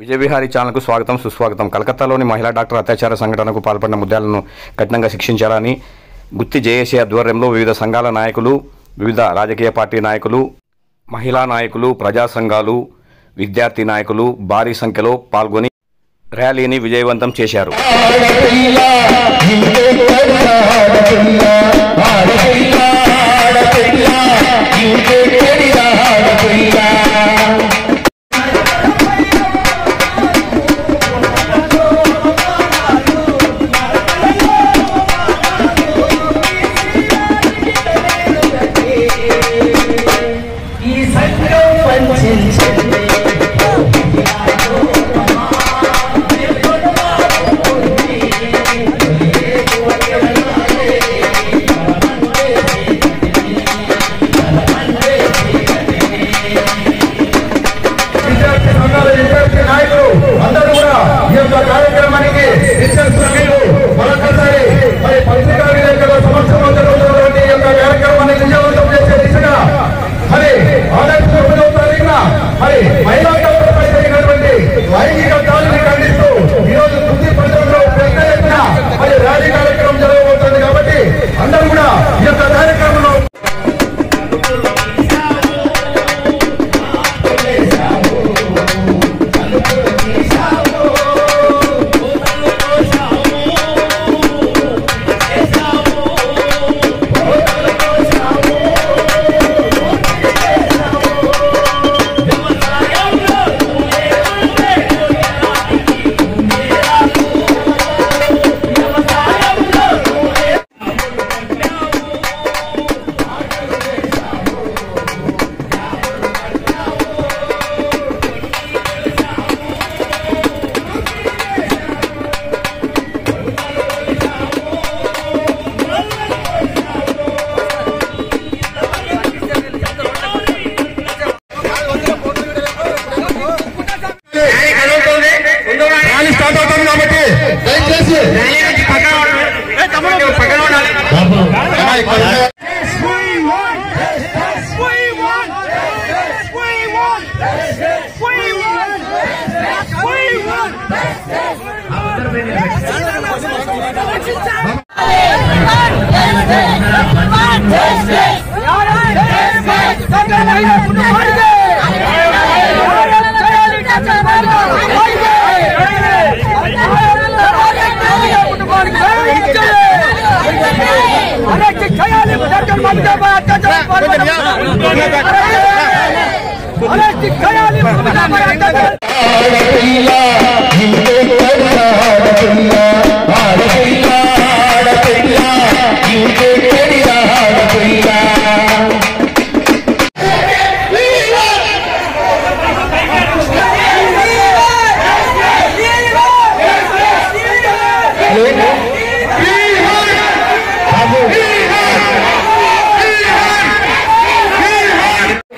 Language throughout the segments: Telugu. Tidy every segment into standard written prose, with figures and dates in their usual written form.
విజయవిహారీ ఛానల్కు స్వాగతం సుస్వాగతం. కలకత్తాలోని మహిళా డాక్టర్ అత్యాచార సంఘటనకు పాల్పడిన ముద్దాలను కఠినంగా శిక్షించాలని గుత్తి జేఏసీ ఆధ్వర్యంలో వివిధ సంఘాల నాయకులు, వివిధ రాజకీయ పార్టీ నాయకులు, మహిళా నాయకులు, ప్రజా సంఘాలు, విద్యార్థి నాయకులు భారీ సంఖ్యలో పాల్గొని ర్యాలీని విజయవంతం చేశారు.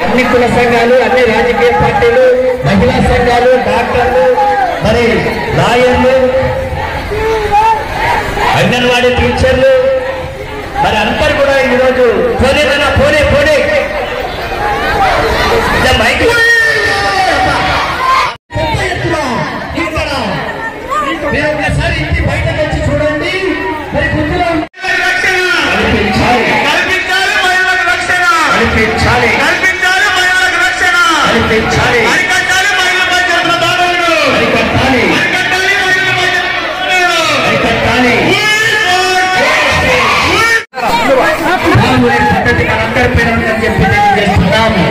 అన్ని కుల సంఘాలు, అన్ని రాజకీయ పార్టీలు, మహిళా సంఘాలు, డాక్టర్లు, మరి లాయర్లు, అంగన్వాడీ టీచర్లు, మరి అందరు కూడా ఈరోజు పోనే ఒకసారి ఇంటి బయటకు వచ్చి చూడండి. మరి గుర్తులో పద్ధతి అందరి పేరు చెప్పి చేస్తున్నాము.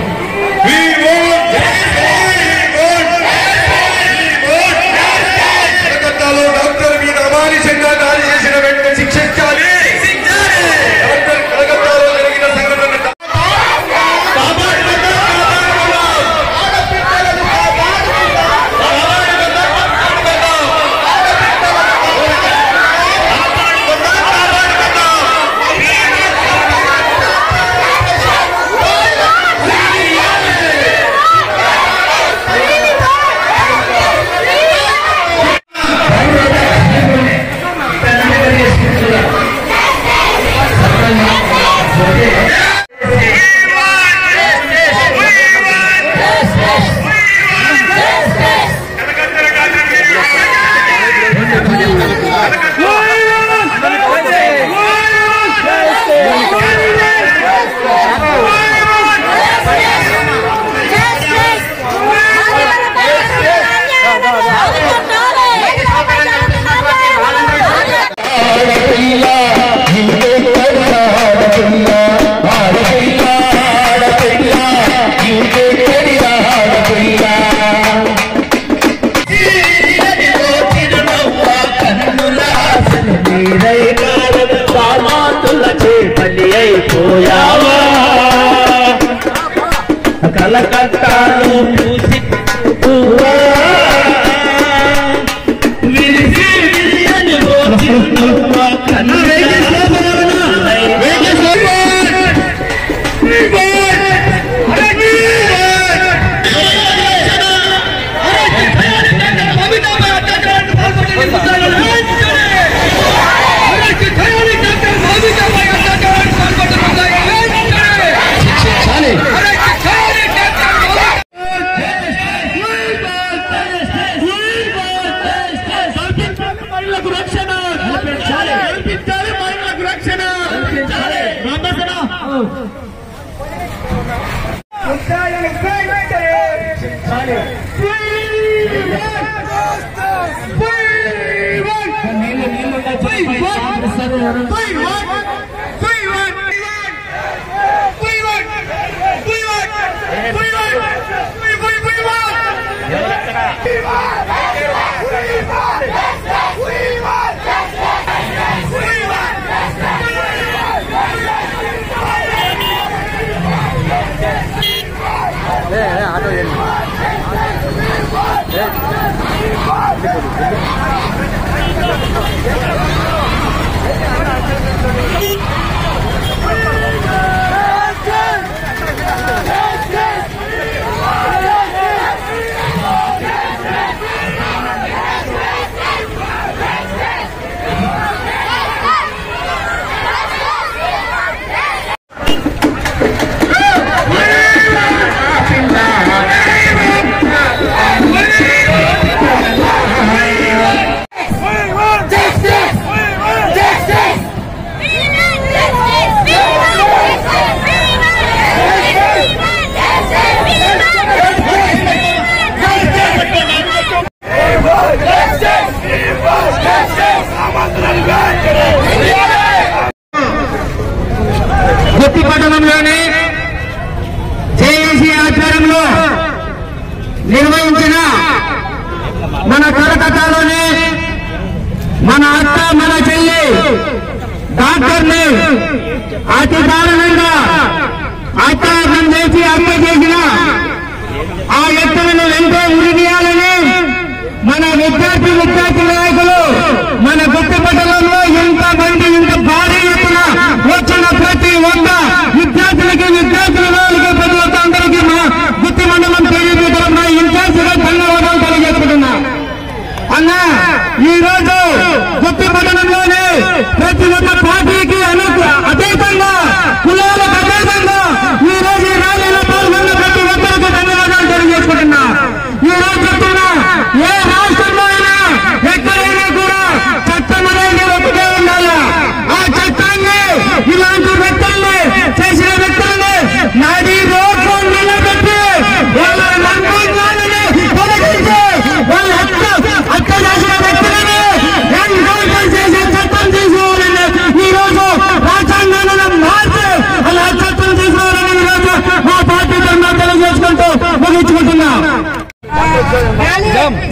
గుత్తి పట్టణంలోని జేఏసీ ఆధ్వర్యంలో నిర్వహించిన మన కలకత్తాలోని మన అత్త మన చెల్లి డాక్టర్ని అతి దారుణంగా అత్యాచారం చేసి హత్య చేసిన ఆ వ్యక్తులను ఎంతో ఉరిదీయాలని మన విద్యార్థి నాయకులు మన గుత్తి పట్టణంలో ఎంతమంది ఇంత భారీ ఎత్తున వచ్చిన ప్రతి ఒక్క విద్యార్థులకి ప్రతి ఒక్క అందరికీ మా గుత్తి మండలం తెలియజేయడం మా ఇన్ఛార్జిగా ధన్యవాదాలు తెలియజేసుకుంటున్నా. అన్నా ఈ రోజు గుత్తి పట్టణంలోనే ప్రతి ఒక్క పార్టీకి అతీతంగా కులాలకు అతీతంగా ఈ రోజు ఈ ర్యాలీలో పాల్గొన్న ప్రతి ఒక్కరికి ధన్యవాదాలు తెలియజేసుకుంటున్నా. ఈ రోజు చెప్తున్నా ఏ రాష్ట్రంలో అయినా ఎక్కడైనా కూడా చట్టం అనేది ఒకటే ఉండాలి. ఆ చట్టాన్ని ఇలాంటి వ్యక్తుల్ని చేసిన వ్యక్తుల్ని నడి రోడ్లో నిలబెట్టి వాళ్ళ లంబాన్ని తొలగించి వాళ్ళ హత్య చేసిన వ్యక్తులని ఎన్కౌంటర్ చేసే చట్టం తీసుకోవాలని ఈ రోజు రాజ్యాంగాన్ని మార్చి అలా చట్టం తీసుకోవాలని ఈ రోజు మా పార్టీ తరఫున తెలియజేసుకుంటూ ముగించుకుంటున్నా.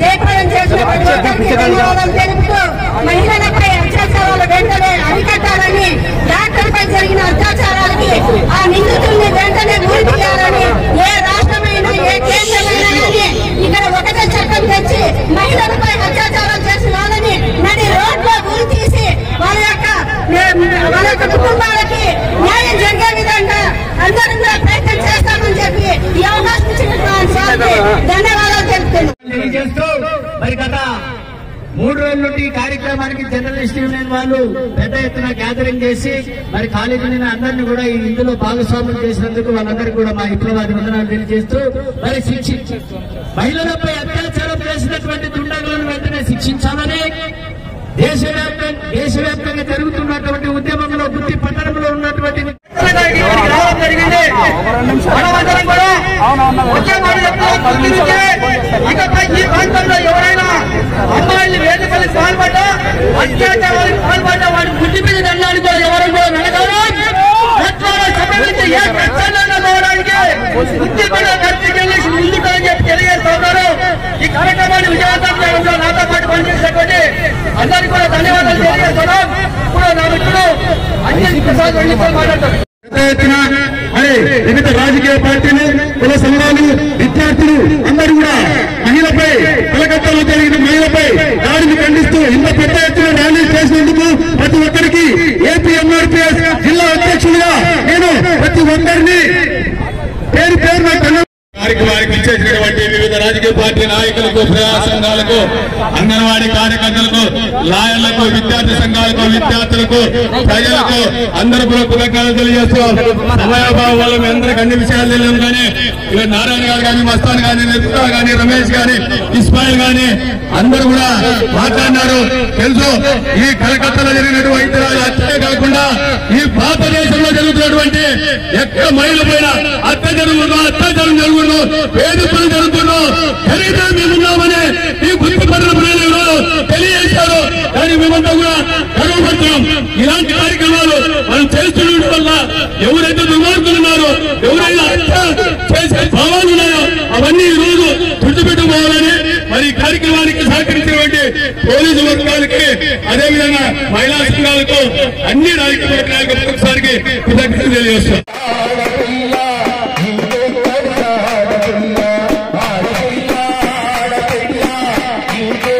జయప్రదం చేసినటువంటి ధన్యవాదాలు తెలుపుతూ మహిళలపై అత్యాచారాలు వెంటనే అరికట్టాలని, డాక్టర్పై జరిగిన అత్యాచారాలకి ఆ నిందితుల్ని వెంటనే ఉరి తీయాలని, ఏ రాష్ట్రమైనా ఏ కేంద్రమైనా కానీ ఇక్కడ ఒకటే చట్టం తెచ్చి మహిళలపై అత్యాచారాలు చేసిన వాళ్ళని నడి రోడ్లో ఉరి తీసి వాళ్ళ యొక్క కుటుంబాలకి న్యాయం జరిగే విధంగా అందరూ కూడా ప్రయత్నం చేస్తామని చెప్పి ఈ అవకాశం ఇచ్చినటువంటి ధన్యవాదాలు తెలియజేస్తూ మరి గత 3 రోజుల నుండి ఈ కార్యక్రమానికి జర్నలిస్ట్ యూనియన్ వాళ్ళు పెద్ద ఎత్తున గ్యాదరింగ్ చేసి మరి కాలేజీని అందరినీ కూడా ఇందులో భాగస్వామ్యం చేసినందుకు వాళ్ళందరికీ కూడా మా విప్లవాది వందనాలు తెలియజేస్తూ మరి మహిళలపై అత్యాచారం చేసినటువంటి దుండగులను వెంటనే శిక్షించాలని దేశవ్యాప్తంగా జరుగుతున్నటువంటి ఉద్యమంలో గుత్తి పట్టణంలో ఉన్నటువంటి జరిగింది. మనమందరం కూడా ఇకపై ఈ ప్రాంతంలో ఎవరైనా అమ్మాయిల్ని వేదికలకు పాల్పడ్డా, అత్యాచారాలకు పాల్పడ్డా వాడి బుద్ధి మీద దండానికి కూడా ఎవరు కూడా వెనకాల ఏ ప్రచారంలో పోవడానికి బుద్ధి కూడా ఖర్చుకెళ్ళి ముందుకని చెప్పి తెలియజేస్తా ఉన్నారు. ఈ కార్యక్రమాన్ని విజయవంతం చేయడంలో నాతో పాటు పనిచేసినటువంటి అందరికీ కూడా ధన్యవాదాలు తెలియజేస్తున్నాం. ఇప్పుడు నా మిత్రుడు అంజలి ప్రసాద్ మాట్లాడతారు. వివిధ రాజకీయ పార్టీలు, కుల సంఘాలు, విద్యార్థులు అందరూ కూడా మహిళపై కలకత్తాలో జరిగిన మహిళపై దాడిని ఖండిస్తూ ఇంత పెద్ద ఎత్తున ర్యాలీ చేసినందుకు ప్రతి ఒక్కరికి ఏపీఎంఆర్పీఎస్ జిల్లా అధ్యక్షులుగా నేను ప్రతి ఒక్కరిని పేరు కార్యక్రమానికి ఇచ్చేసినటువంటి వివిధ రాజకీయ పార్టీ నాయకులకు, ప్రజా సంఘాలకు, అంగన్వాడీ కార్యకర్తలకు, లాయర్లకు, విద్యార్థి సంఘాలకు, విద్యార్థులకు, ప్రజలకు అందరూ కూడా కృతజ్ఞతలు తెలియజేస్తూ సమయాభావం వల్ల మీ అందరికి అన్ని విషయాలు తెలియదు. కానీ ఇక నారాయణ గారు కానీ, మస్తాన్ కానీ, నిర్మలా కానీ, రమేష్ కానీ, ఇస్మాయిల్ కానీ అందరూ కూడా మాట్లాడినారు. తెలుసు ఈ కలకత్తాలో జరిగినటువంటి హత్యే కాకుండా ఈ భారతదేశంలో జరుగుతున్నటువంటి ఎక్కడ మహిళల పైన అత్యాచారం జరుగుతుందో, వేధింపులు జరుగుతుందో ఖరీదా మేమున్నామని ఈ గుర్తుపడిన ప్రజలు తెలియజేశారు. కానీ మేమంతా కూడా గర్వపడుతున్నాం. ఇలాంటి కార్యక్రమానికి సహకరించినటువంటి పోలీసు వర్గాలకి, అదేవిధంగా మహిళా సంఘాలకు, అన్ని రాజకీయ వర్గాలకు ఒకసారికి కృతజ్ఞతలు తెలియజేస్తాం. ఇంకే